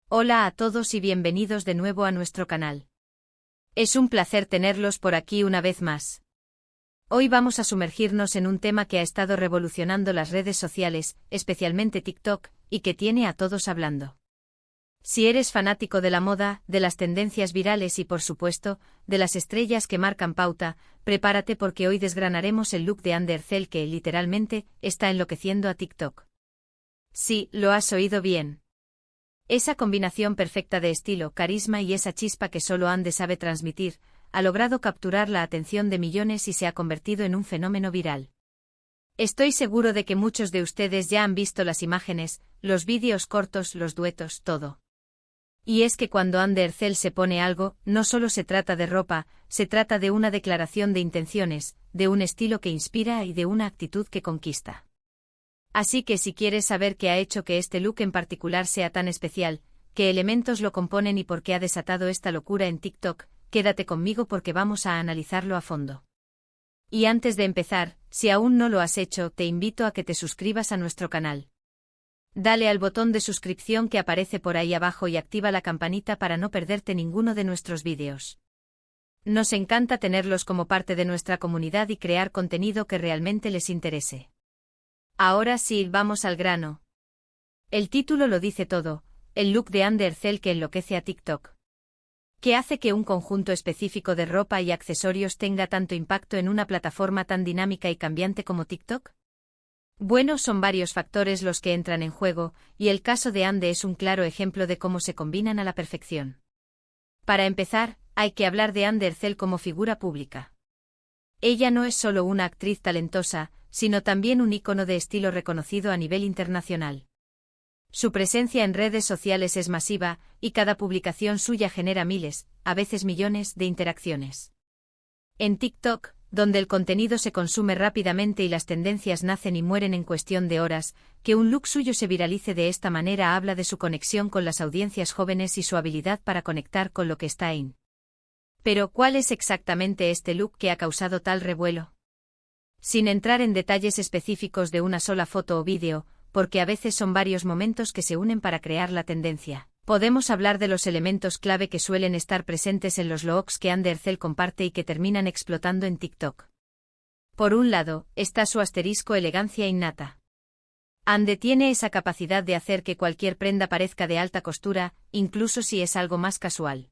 Hola a todos y bienvenidos de nuevo a nuestro canal. Es un placer tenerlos por aquí una vez más. Hoy vamos a sumergirnos en un tema que ha estado revolucionando las redes sociales, especialmente TikTok, y que tiene a todos hablando. Si eres fanático de la moda, de las tendencias virales y por supuesto, de las estrellas que marcan pauta, prepárate porque hoy desgranaremos el look de Andercel que, literalmente, está enloqueciendo a TikTok. Sí, lo has oído bien. Esa combinación perfecta de estilo, carisma y esa chispa que solo Ande sabe transmitir, ha logrado capturar la atención de millones y se ha convertido en un fenómeno viral. Estoy seguro de que muchos de ustedes ya han visto las imágenes, los vídeos cortos, los duetos, todo. Y es que cuando Andercel se pone algo, no solo se trata de ropa, se trata de una declaración de intenciones, de un estilo que inspira y de una actitud que conquista. Así que si quieres saber qué ha hecho que este look en particular sea tan especial, qué elementos lo componen y por qué ha desatado esta locura en TikTok, quédate conmigo porque vamos a analizarlo a fondo. Y antes de empezar, si aún no lo has hecho, te invito a que te suscribas a nuestro canal. Dale al botón de suscripción que aparece por ahí abajo y activa la campanita para no perderte ninguno de nuestros vídeos. Nos encanta tenerlos como parte de nuestra comunidad y crear contenido que realmente les interese. Ahora sí, vamos al grano. El título lo dice todo, el look de Andercel que enloquece a TikTok. ¿Qué hace que un conjunto específico de ropa y accesorios tenga tanto impacto en una plataforma tan dinámica y cambiante como TikTok? Bueno, son varios factores los que entran en juego, y el caso de Ande es un claro ejemplo de cómo se combinan a la perfección. Para empezar, hay que hablar de Andercel como figura pública. Ella no es solo una actriz talentosa, sino también un ícono de estilo reconocido a nivel internacional. Su presencia en redes sociales es masiva, y cada publicación suya genera miles, a veces millones, de interacciones. En TikTok, donde el contenido se consume rápidamente y las tendencias nacen y mueren en cuestión de horas, que un look suyo se viralice de esta manera habla de su conexión con las audiencias jóvenes y su habilidad para conectar con lo que está in. Pero, ¿cuál es exactamente este look que ha causado tal revuelo? Sin entrar en detalles específicos de una sola foto o vídeo, porque a veces son varios momentos que se unen para crear la tendencia, podemos hablar de los elementos clave que suelen estar presentes en los looks que Andercel comparte y que terminan explotando en TikTok. Por un lado, está su asterisco elegancia innata. Ande tiene esa capacidad de hacer que cualquier prenda parezca de alta costura, incluso si es algo más casual.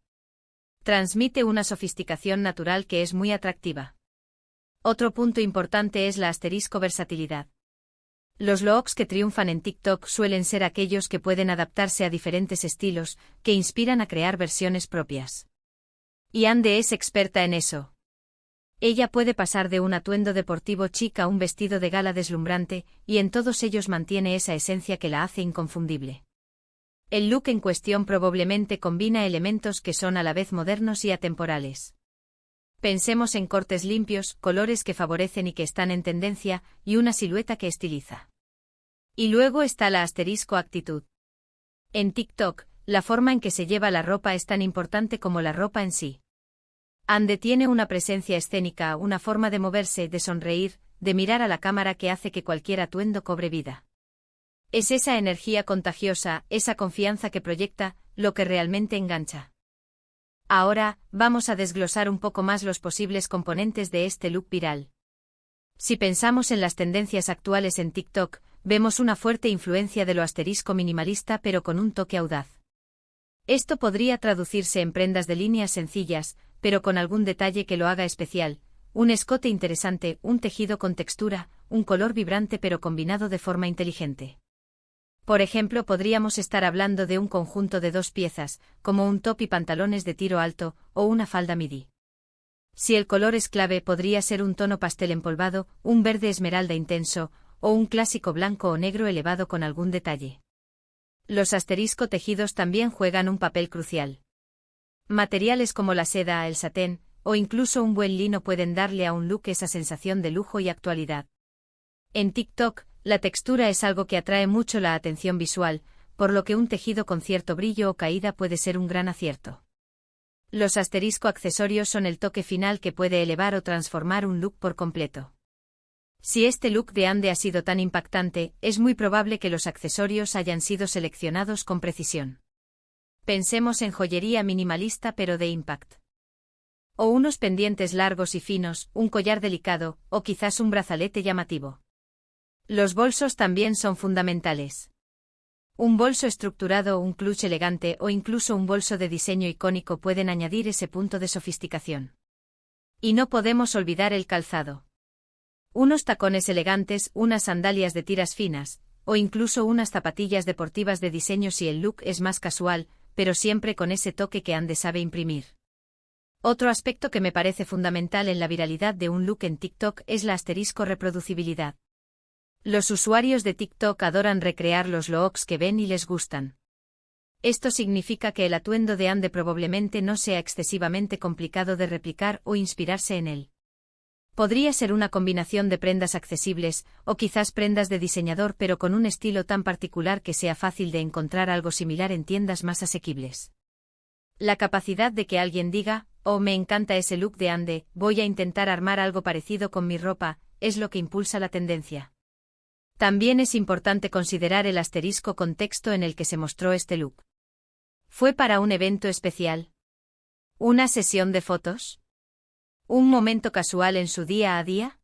Transmite una sofisticación natural que es muy atractiva. Otro punto importante es la asterisco versatilidad. Los looks que triunfan en TikTok suelen ser aquellos que pueden adaptarse a diferentes estilos, que inspiran a crear versiones propias. Y Ande es experta en eso. Ella puede pasar de un atuendo deportivo chic a un vestido de gala deslumbrante, y en todos ellos mantiene esa esencia que la hace inconfundible. El look en cuestión probablemente combina elementos que son a la vez modernos y atemporales. Pensemos en cortes limpios, colores que favorecen y que están en tendencia, y una silueta que estiliza. Y luego está la asterisco actitud. En TikTok, la forma en que se lleva la ropa es tan importante como la ropa en sí. Ande tiene una presencia escénica, una forma de moverse, de sonreír, de mirar a la cámara que hace que cualquier atuendo cobre vida. Es esa energía contagiosa, esa confianza que proyecta, lo que realmente engancha. Ahora, vamos a desglosar un poco más los posibles componentes de este look viral. Si pensamos en las tendencias actuales en TikTok, vemos una fuerte influencia de lo asterisco minimalista pero con un toque audaz. Esto podría traducirse en prendas de líneas sencillas, pero con algún detalle que lo haga especial, un escote interesante, un tejido con textura, un color vibrante pero combinado de forma inteligente. Por ejemplo, podríamos estar hablando de un conjunto de dos piezas, como un top y pantalones de tiro alto, o una falda midi. Si el color es clave, podría ser un tono pastel empolvado, un verde esmeralda intenso, o un clásico blanco o negro elevado con algún detalle. Los asterisco tejidos también juegan un papel crucial. Materiales como la seda, el satén, o incluso un buen lino pueden darle a un look esa sensación de lujo y actualidad. En TikTok, la textura es algo que atrae mucho la atención visual, por lo que un tejido con cierto brillo o caída puede ser un gran acierto. Los asterisco accesorios son el toque final que puede elevar o transformar un look por completo. Si este look de Ande ha sido tan impactante, es muy probable que los accesorios hayan sido seleccionados con precisión. Pensemos en joyería minimalista pero de impact. O unos pendientes largos y finos, un collar delicado, o quizás un brazalete llamativo. Los bolsos también son fundamentales. Un bolso estructurado, un clutch elegante o incluso un bolso de diseño icónico pueden añadir ese punto de sofisticación. Y no podemos olvidar el calzado. Unos tacones elegantes, unas sandalias de tiras finas, o incluso unas zapatillas deportivas de diseño si el look es más casual, pero siempre con ese toque que Ande sabe imprimir. Otro aspecto que me parece fundamental en la viralidad de un look en TikTok es la asterisco reproducibilidad. Los usuarios de TikTok adoran recrear los looks que ven y les gustan. Esto significa que el atuendo de Ande probablemente no sea excesivamente complicado de replicar o inspirarse en él. Podría ser una combinación de prendas accesibles, o quizás prendas de diseñador pero con un estilo tan particular que sea fácil de encontrar algo similar en tiendas más asequibles. La capacidad de que alguien diga, oh, me encanta ese look de Ande, voy a intentar armar algo parecido con mi ropa, es lo que impulsa la tendencia. También es importante considerar el asterisco contexto en el que se mostró este look. ¿Fue para un evento especial? ¿Una sesión de fotos? ¿Un momento casual en su día a día?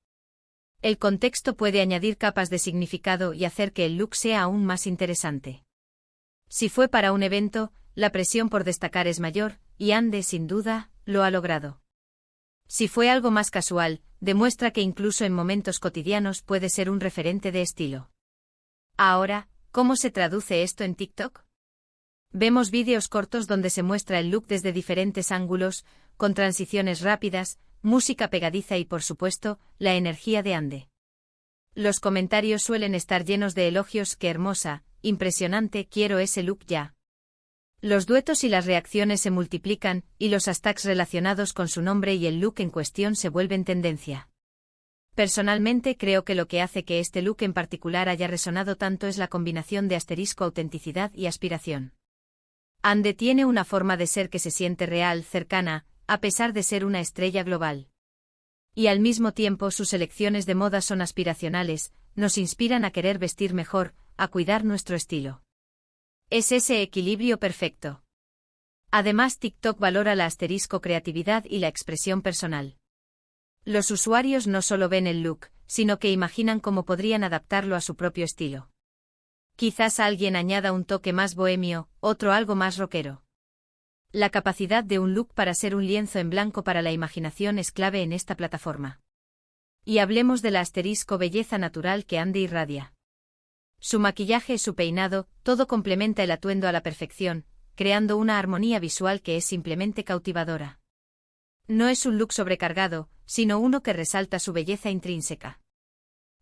El contexto puede añadir capas de significado y hacer que el look sea aún más interesante. Si fue para un evento, la presión por destacar es mayor, y Ande, sin duda, lo ha logrado. Si fue algo más casual, demuestra que incluso en momentos cotidianos puede ser un referente de estilo. Ahora, ¿cómo se traduce esto en TikTok? Vemos vídeos cortos donde se muestra el look desde diferentes ángulos, con transiciones rápidas, música pegadiza y, por supuesto, la energía de Ande. Los comentarios suelen estar llenos de elogios: ¡qué hermosa, impresionante, quiero ese look ya! Los duetos y las reacciones se multiplican, y los hashtags relacionados con su nombre y el look en cuestión se vuelven tendencia. Personalmente creo que lo que hace que este look en particular haya resonado tanto es la combinación de asterisco, autenticidad y aspiración. Ande tiene una forma de ser que se siente real, cercana, a pesar de ser una estrella global. Y al mismo tiempo sus elecciones de moda son aspiracionales, nos inspiran a querer vestir mejor, a cuidar nuestro estilo. Es ese equilibrio perfecto. Además, TikTok valora la asterisco creatividad y la expresión personal. Los usuarios no solo ven el look, sino que imaginan cómo podrían adaptarlo a su propio estilo. Quizás alguien añada un toque más bohemio, otro algo más rockero. La capacidad de un look para ser un lienzo en blanco para la imaginación es clave en esta plataforma. Y hablemos de la asterisco belleza natural que Ande irradia. Su maquillaje y su peinado, todo complementa el atuendo a la perfección, creando una armonía visual que es simplemente cautivadora. No es un look sobrecargado, sino uno que resalta su belleza intrínseca.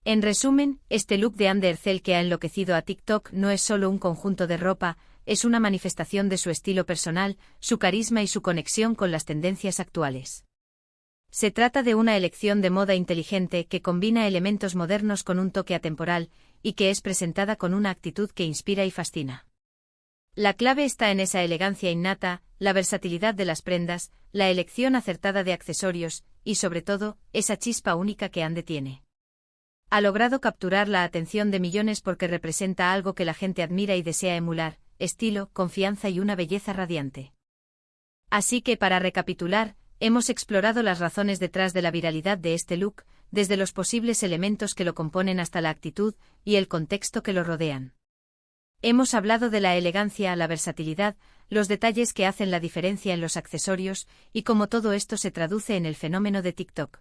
En resumen, este look de Ande Ercel que ha enloquecido a TikTok no es solo un conjunto de ropa, es una manifestación de su estilo personal, su carisma y su conexión con las tendencias actuales. Se trata de una elección de moda inteligente que combina elementos modernos con un toque atemporal, y que es presentada con una actitud que inspira y fascina. La clave está en esa elegancia innata, la versatilidad de las prendas, la elección acertada de accesorios, y sobre todo, esa chispa única que Ande tiene. Ha logrado capturar la atención de millones porque representa algo que la gente admira y desea emular: estilo, confianza y una belleza radiante. Así que, para recapitular, hemos explorado las razones detrás de la viralidad de este look, desde los posibles elementos que lo componen hasta la actitud y el contexto que lo rodean. Hemos hablado de la elegancia, la versatilidad, los detalles que hacen la diferencia en los accesorios, y cómo todo esto se traduce en el fenómeno de TikTok.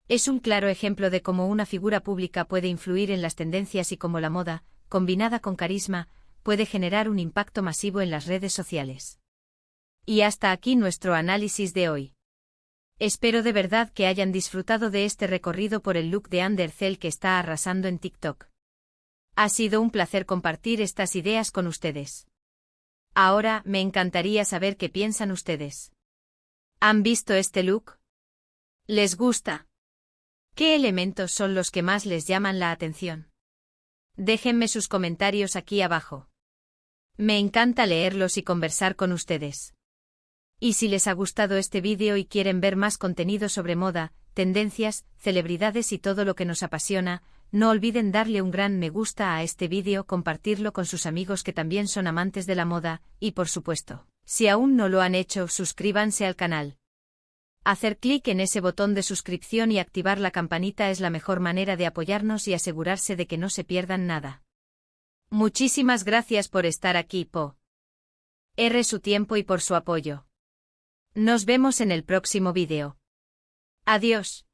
Es un claro ejemplo de cómo una figura pública puede influir en las tendencias y cómo la moda, combinada con carisma, puede generar un impacto masivo en las redes sociales. Y hasta aquí nuestro análisis de hoy. Espero de verdad que hayan disfrutado de este recorrido por el look de Ande Ercel que está arrasando en TikTok. Ha sido un placer compartir estas ideas con ustedes. Ahora, me encantaría saber qué piensan ustedes. ¿Han visto este look? ¿Les gusta? ¿Qué elementos son los que más les llaman la atención? Déjenme sus comentarios aquí abajo. Me encanta leerlos y conversar con ustedes. Y si les ha gustado este vídeo y quieren ver más contenido sobre moda, tendencias, celebridades y todo lo que nos apasiona, no olviden darle un gran me gusta a este vídeo, compartirlo con sus amigos que también son amantes de la moda, y por supuesto, si aún no lo han hecho, suscríbanse al canal. Hacer clic en ese botón de suscripción y activar la campanita es la mejor manera de apoyarnos y asegurarse de que no se pierdan nada. Muchísimas gracias por estar aquí, su tiempo y por su apoyo. Nos vemos en el próximo vídeo. Adiós.